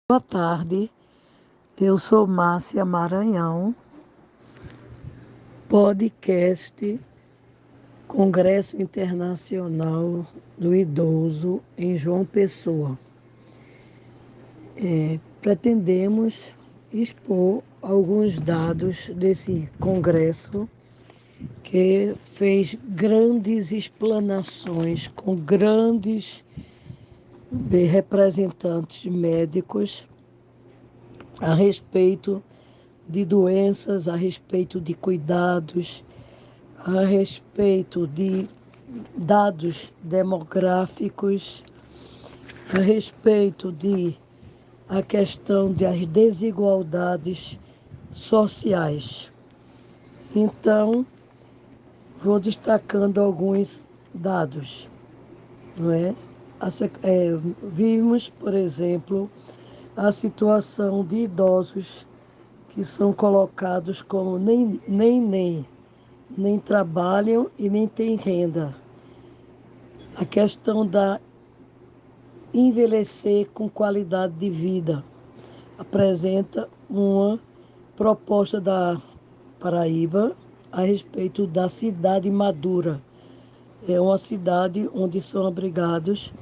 Boa tarde, eu sou Márcia Maranhão, podcast Congresso Internacional do Idoso em João Pessoa. Pretendemos expor alguns dados desse congresso que fez grandes explanações com grandes representantes médicos a respeito de doenças, a respeito de cuidados, a respeito de dados demográficos, a respeito de a questão das desigualdades sociais. Então, vou destacando alguns dados, não é? Vimos, por exemplo, a situação de idosos que são colocados como nem trabalham e nem têm renda. A questão da envelhecer com qualidade de vida apresenta uma proposta da Paraíba a respeito da cidade madura. É uma cidade onde são abrigados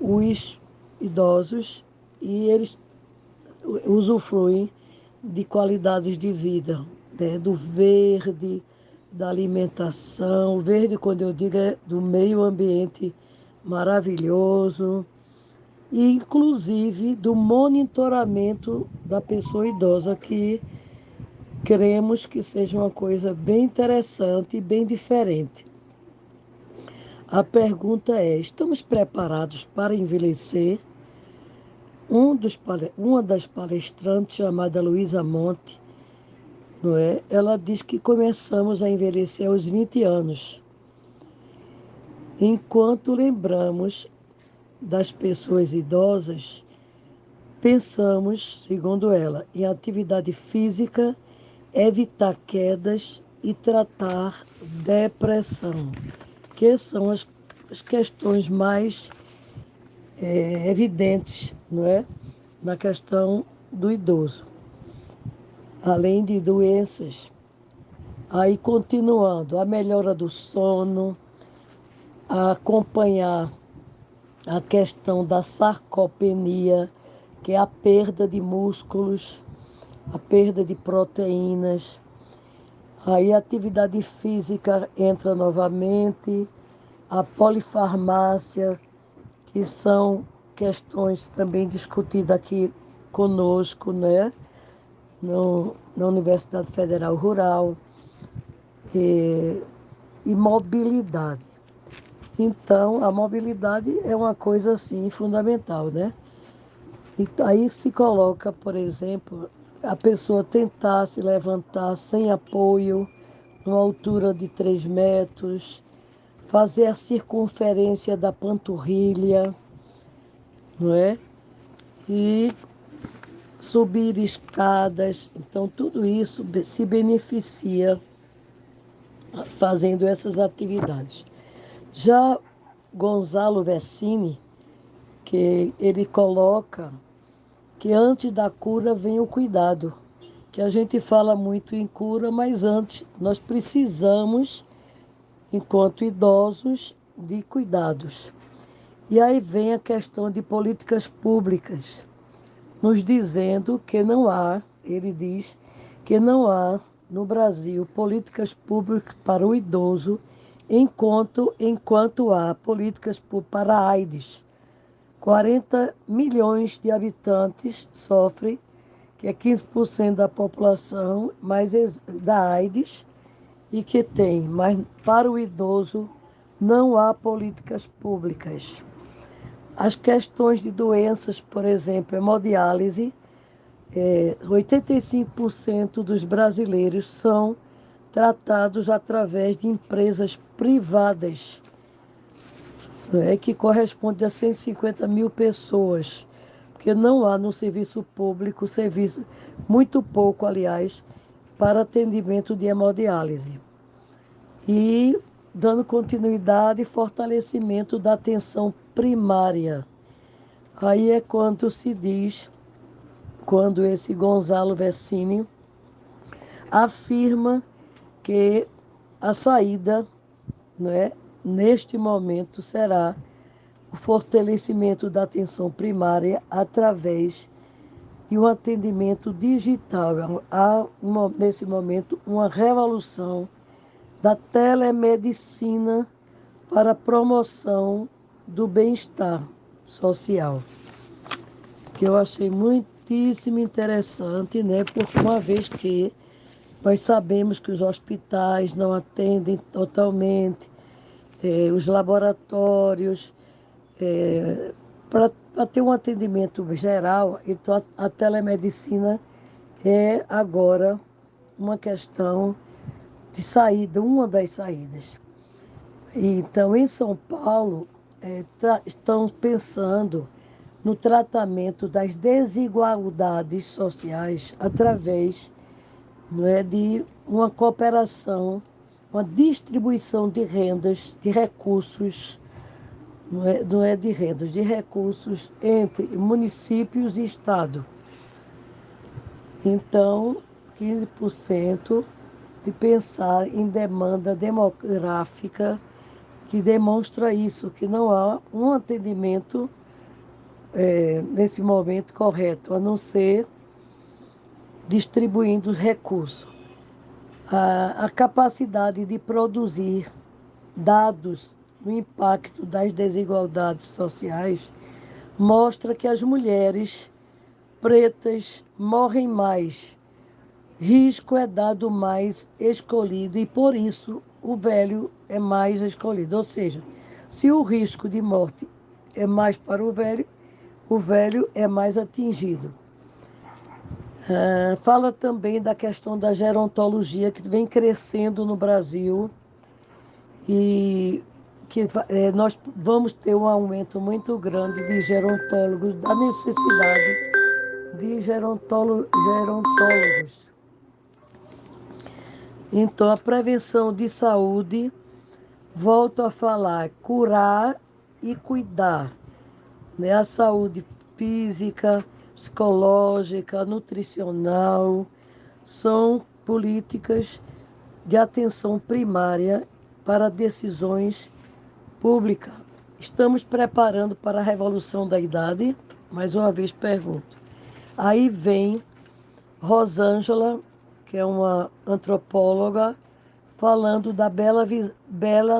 os idosos e eles usufruem de qualidades de vida, né? Do verde, da alimentação. Verde, quando eu digo, é do meio ambiente maravilhoso, e inclusive do monitoramento da pessoa idosa, que queremos que seja uma coisa bem interessante e bem diferente. A pergunta é: estamos preparados para envelhecer? Uma das palestrantes, chamada Luísa Monte, não é? Ela diz que começamos a envelhecer aos 20 anos. Enquanto lembramos das pessoas idosas, pensamos, segundo ela, em atividade física, evitar quedas e tratar depressão, que são as questões mais evidentes, não é? Na questão do idoso. Além de doenças, aí continuando, a melhora do sono, a acompanhar a questão da sarcopenia, que é a perda de músculos, a perda de proteínas. Aí a atividade física entra novamente, a polifarmácia, que são questões também discutidas aqui conosco, né? Na Universidade Federal Rural, e mobilidade. Então, a mobilidade é uma coisa assim fundamental, né? E aí se coloca, por exemplo, a pessoa tentar se levantar sem apoio, numa altura de 3 metros, fazer a circunferência da panturrilha, não é? E subir escadas. Então, tudo isso se beneficia fazendo essas atividades. Já Gonzalo Vecini, que ele coloca que antes da cura vem o cuidado, que a gente fala muito em cura, mas antes nós precisamos, enquanto idosos, de cuidados. E aí vem a questão de políticas públicas, nos dizendo que não há, ele diz, que não há no Brasil políticas públicas para o idoso, enquanto há políticas para a AIDS. 40 milhões de habitantes sofrem, que é 15% da população, mas da AIDS, e que tem, mas para o idoso não há políticas públicas. As questões de doenças, por exemplo, hemodiálise, 85% dos brasileiros são tratados através de empresas privadas, que corresponde a 150 mil pessoas, porque não há no serviço público, serviço muito pouco, aliás, para atendimento de hemodiálise. E dando continuidade e fortalecimento da atenção primária. Aí é quando se diz quando esse Gonzalo Vecini afirma que a saída, não é, neste momento será o fortalecimento da atenção primária através de um atendimento digital. Há, nesse momento, uma revolução da telemedicina para a promoção do bem-estar social, que eu achei muitíssimo interessante, né? Porque uma vez que nós sabemos que os hospitais não atendem totalmente, os laboratórios, para ter um atendimento geral, então a telemedicina é agora uma questão de saída, uma das saídas. Então, em São Paulo, estão pensando no tratamento das desigualdades sociais através, não é, de uma cooperação, uma distribuição de rendas, de recursos, não é de rendas, de recursos entre municípios e Estado. Então, 15% de pensar em demanda demográfica que demonstra isso, que não há um atendimento nesse momento correto, a não ser distribuindo os recursos. A capacidade de produzir dados no impacto das desigualdades sociais mostra que as mulheres pretas morrem mais, risco é dado mais escolhido e por isso o velho é mais escolhido. Ou seja, se o risco de morte é mais para o velho é mais atingido. Fala também da questão da gerontologia, que vem crescendo no Brasil e que nós vamos ter um aumento muito grande de gerontólogos, da necessidade de gerontólogos. Então, a prevenção de saúde, volto a falar, curar e cuidar, né? A saúde física, psicológica, nutricional, são políticas de atenção primária para decisões públicas. Estamos preparando para a revolução da idade? Mais uma vez pergunto. Aí vem Rosângela, que é uma antropóloga, falando da bela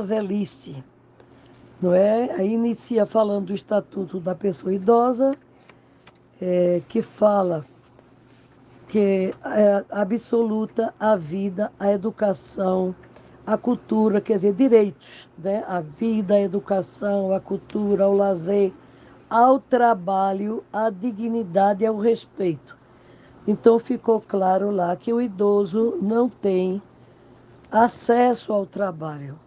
velhice, não é? Aí inicia falando do Estatuto da Pessoa Idosa, que fala que é absoluta a vida, a educação, a cultura, quer dizer, direitos, né? A vida, a educação, a cultura, o lazer, ao trabalho, à dignidade e ao respeito. Então ficou claro lá que o idoso não tem acesso ao trabalho.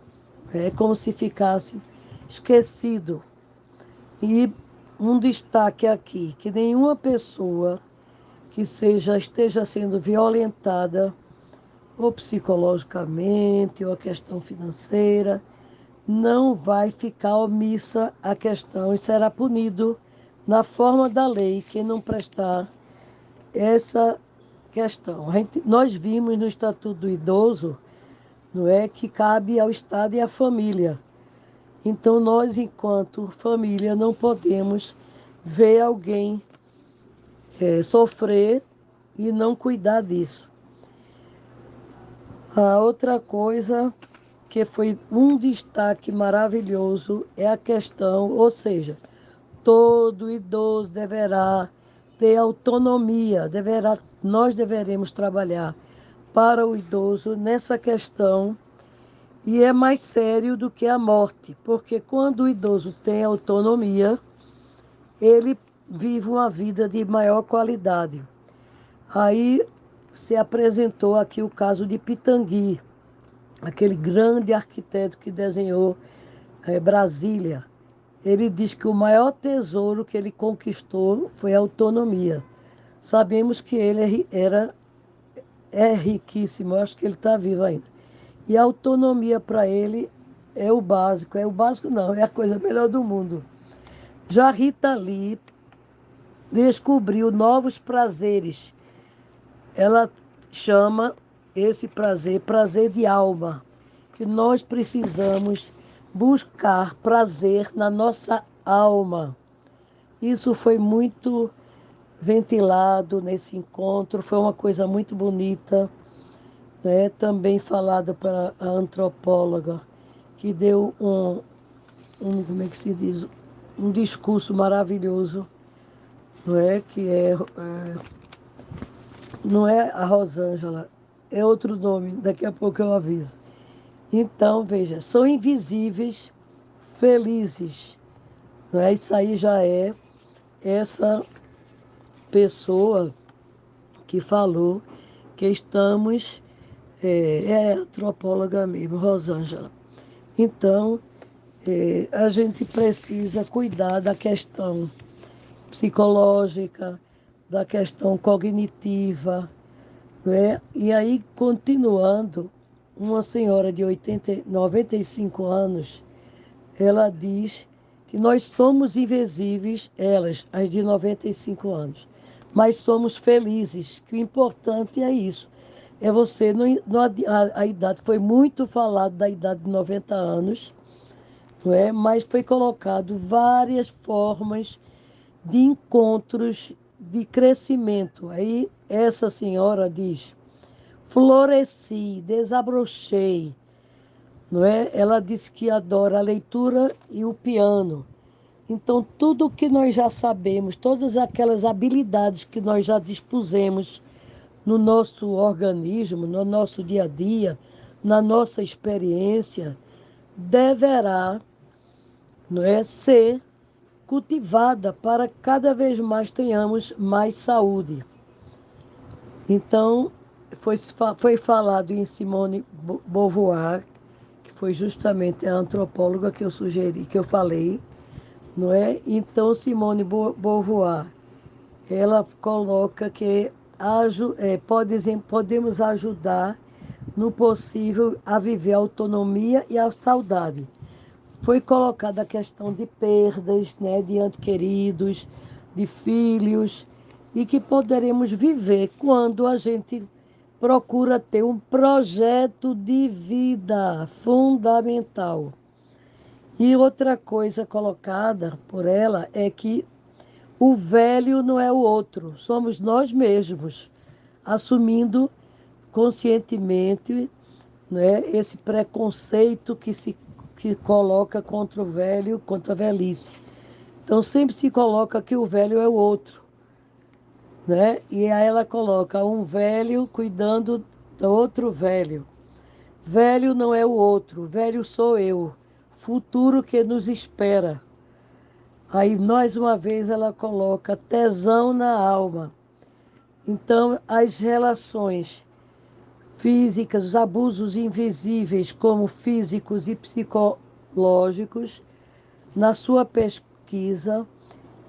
É como se ficasse esquecido. E um destaque aqui, que nenhuma pessoa que esteja sendo violentada, ou psicologicamente, ou a questão financeira, não vai ficar omissa à questão e será punido na forma da lei quem não prestar essa questão. Nós vimos no Estatuto do Idoso, não é, que cabe ao Estado e à família. Então, nós, enquanto família, não podemos ver alguém sofrer e não cuidar disso. A outra coisa que foi um destaque maravilhoso é a questão, ou seja, todo idoso deverá ter autonomia, nós deveremos trabalhar para o idoso nessa questão, e é mais sério do que a morte, porque quando o idoso tem autonomia, ele vive uma vida de maior qualidade. Aí se apresentou aqui o caso de Pitangui, aquele grande arquiteto que desenhou Brasília. Ele diz que o maior tesouro que ele conquistou foi a autonomia. Sabemos que ele é riquíssimo, eu acho que ele está vivo ainda. E a autonomia para ele é o básico não, é a coisa melhor do mundo. Já Rita Lee descobriu novos prazeres. Ela chama esse prazer, prazer de alma, que nós precisamos buscar prazer na nossa alma. Isso foi muito ventilado nesse encontro, foi uma coisa muito bonita, né? Também falada para a antropóloga, que deu como é que se diz? Um discurso maravilhoso, não é? Não é a Rosângela, é outro nome, daqui a pouco eu aviso. Então, veja, são invisíveis, felizes, não é? Isso aí já é essa pessoa que falou que estamos, é antropóloga mesmo, Rosângela. Então, a gente precisa cuidar da questão psicológica, da questão cognitiva, não é? E aí, continuando, uma senhora de 95 anos, ela diz que nós somos invisíveis, elas, as de 95 anos, mas somos felizes, que o importante é isso. É você, a idade, foi muito falado da idade de 90 anos, não é? Mas foi colocado várias formas de encontros de crescimento. Aí essa senhora diz: floresci, desabrochei, não é? Ela disse que adora a leitura e o piano. Então, tudo que nós já sabemos, todas aquelas habilidades que nós já dispusemos no nosso organismo, no nosso dia a dia, na nossa experiência, deverá, não é, ser cultivada para cada vez mais tenhamos mais saúde. Então, foi falado em Simone Beauvoir, que foi justamente a antropóloga que eu sugeri, que eu falei, não é? Então, Simone Beauvoir, ela coloca que podemos ajudar no possível a viver a autonomia e a saudade. Foi colocada a questão de perdas, né, de entes queridos, de filhos, e que poderemos viver quando a gente procura ter um projeto de vida fundamental. E outra coisa colocada por ela é que o velho não é o outro, somos nós mesmos, assumindo conscientemente, né, esse preconceito que coloca contra o velho, contra a velhice. Então sempre se coloca que o velho é o outro, né? E aí ela coloca um velho cuidando do outro velho. Velho não é o outro, velho sou eu, futuro que nos espera. Aí, mais uma vez, ela coloca tesão na alma. Então, as relações físicas, os abusos invisíveis, como físicos e psicológicos, na sua pesquisa,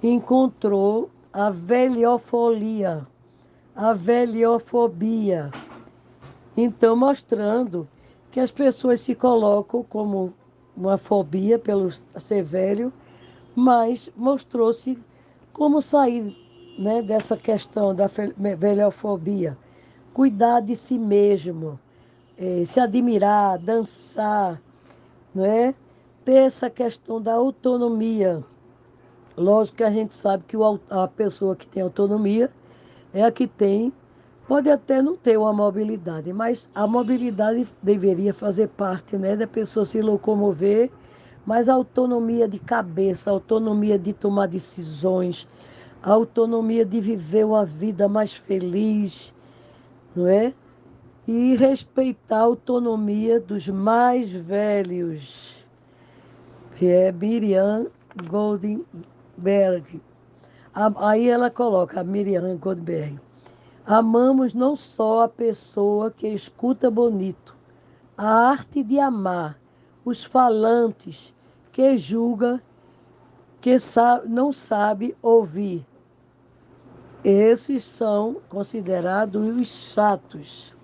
encontrou a velhofolia, a velhofobia. Então, mostrando que as pessoas se colocam como uma fobia pelo ser velho, mas mostrou-se como sair, né, dessa questão da velhofobia. Cuidar de si mesmo, se admirar, dançar, não é? Ter essa questão da autonomia. Lógico que a gente sabe que a pessoa que tem autonomia é a que tem, pode até não ter uma mobilidade, mas a mobilidade deveria fazer parte, né, da pessoa se locomover, mas a autonomia de cabeça, a autonomia de tomar decisões, a autonomia de viver uma vida mais feliz, não é? E respeitar a autonomia dos mais velhos, que é Miriam Goldberg. Aí ela coloca, a Miriam Goldberg: amamos não só a pessoa que escuta bonito, a arte de amar, os falantes que julga, que não sabe ouvir. Esses são considerados os chatos.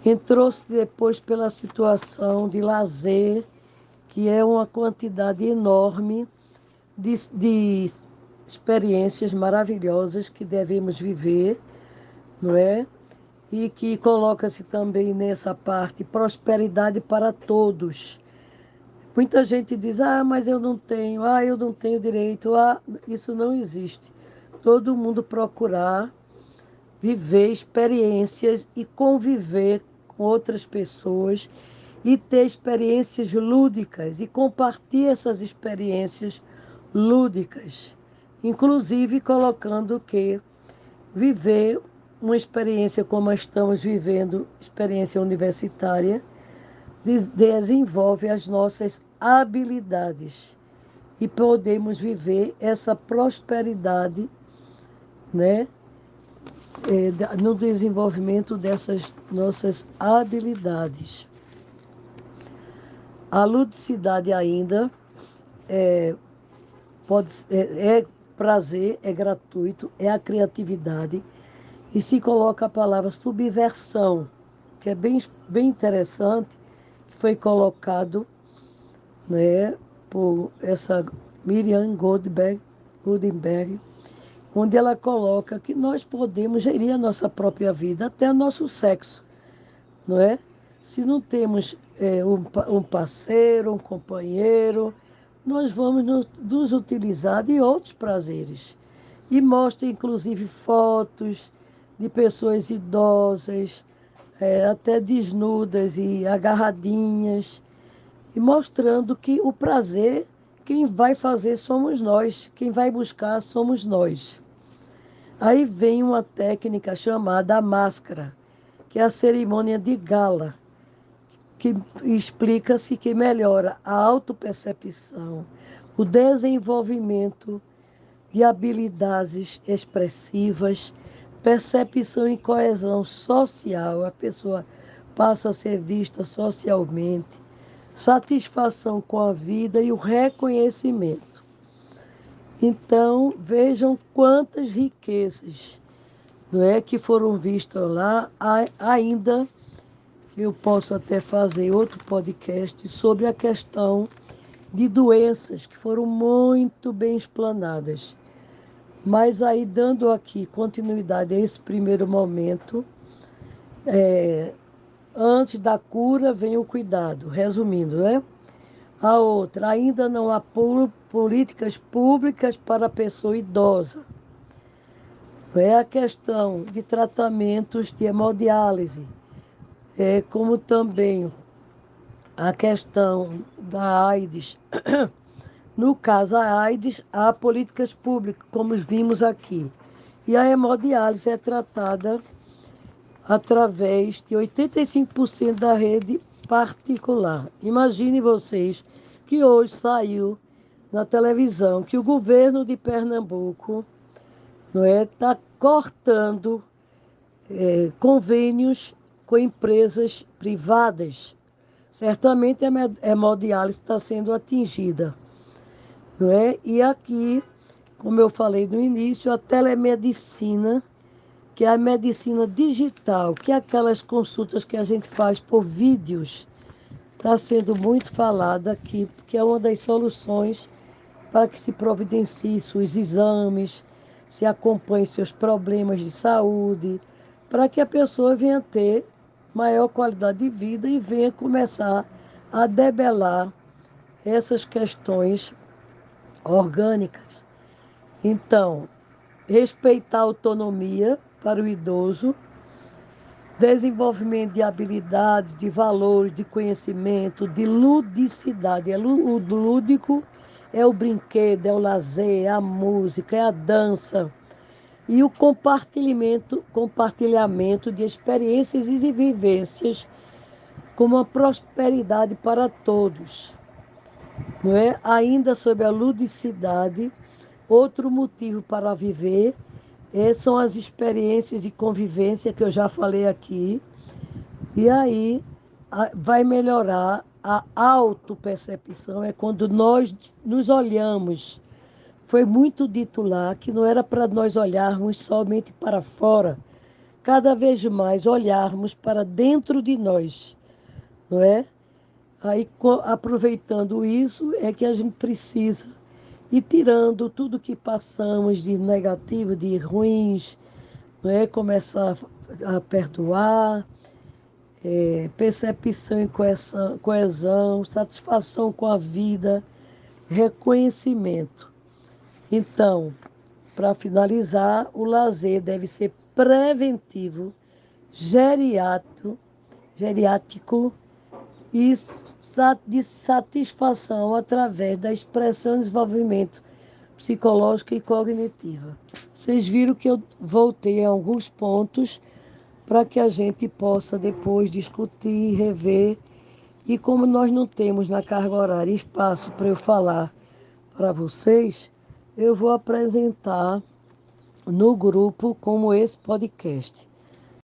Entrou-se depois pela situação de lazer, que é uma quantidade enorme de experiências maravilhosas que devemos viver, não é? E que coloca-se também nessa parte prosperidade para todos. Muita gente diz, mas eu não tenho direito, isso não existe. Todo mundo procurar viver experiências e conviver com outras pessoas e ter experiências lúdicas e compartilhar essas experiências lúdicas, inclusive colocando que viver uma experiência como estamos vivendo, experiência universitária, desenvolve as nossas habilidades e podemos viver essa prosperidade, né, no desenvolvimento dessas nossas habilidades. A ludicidade ainda é prazer, é gratuito, é a criatividade e se coloca a palavra subversão, que é bem interessante, que foi colocado, né, por essa Miriam Goldberg, onde ela coloca que nós podemos gerir a nossa própria vida, até o nosso sexo, não é? Se não temos um parceiro, um companheiro, nós vamos nos utilizar de outros prazeres. E mostra, inclusive, fotos de pessoas idosas, até desnudas e agarradinhas, e mostrando que o prazer, quem vai fazer somos nós, quem vai buscar somos nós. Aí vem uma técnica chamada a máscara, que é a cerimônia de gala, que explica-se que melhora a autopercepção, o desenvolvimento de habilidades expressivas, percepção e coesão social, a pessoa passa a ser vista socialmente, satisfação com a vida e o reconhecimento. Então, vejam quantas riquezas, não é, que foram vistas lá. Ainda eu posso até fazer outro podcast sobre a questão de doenças que foram muito bem explanadas. Mas aí, dando aqui continuidade a esse primeiro momento, antes da cura vem o cuidado, resumindo, né? A outra, ainda não há políticas públicas para a pessoa idosa. É a questão de tratamentos de hemodiálise, como também a questão da AIDS. No caso, a AIDS, há políticas públicas, como vimos aqui. E a hemodiálise é tratada através de 85% da rede particular. Imagine vocês que hoje saiu na televisão que o governo de Pernambuco está cortando convênios com empresas privadas. Certamente a hemodiálise está sendo atingida, não é? E aqui, como eu falei no início, a telemedicina, que é a medicina digital, que é aquelas consultas que a gente faz por vídeos, está sendo muito falada aqui, porque é uma das soluções para que se providencie os exames, se acompanhe seus problemas de saúde, para que a pessoa venha ter maior qualidade de vida e venha começar a debelar essas questões orgânicas. Então, respeitar a autonomia para o idoso, desenvolvimento de habilidades, de valores, de conhecimento, de ludicidade. O lúdico é o brinquedo, é o lazer, é a música, é a dança. E o compartilhamento de experiências e de vivências com uma prosperidade para todos. Não é? Ainda sobre a ludicidade, outro motivo para viver são as experiências de convivência que eu já falei aqui. E aí vai melhorar a autopercepção, é quando nós nos olhamos. Foi muito dito lá que não era para nós olharmos somente para fora, cada vez mais olharmos para dentro de nós, não é? Aí, aproveitando isso, é que a gente precisa e tirando tudo que passamos de negativo, de ruins, não é? Começar a perdoar, percepção e coesão, satisfação com a vida, reconhecimento. Então, para finalizar, o lazer deve ser preventivo, geriátrico, geriátrico e de satisfação através da expressão e desenvolvimento psicológico e cognitiva. Vocês viram que eu voltei a alguns pontos para que a gente possa depois discutir, rever. E como nós não temos na carga horária espaço para eu falar para vocês, eu vou apresentar no grupo como esse podcast.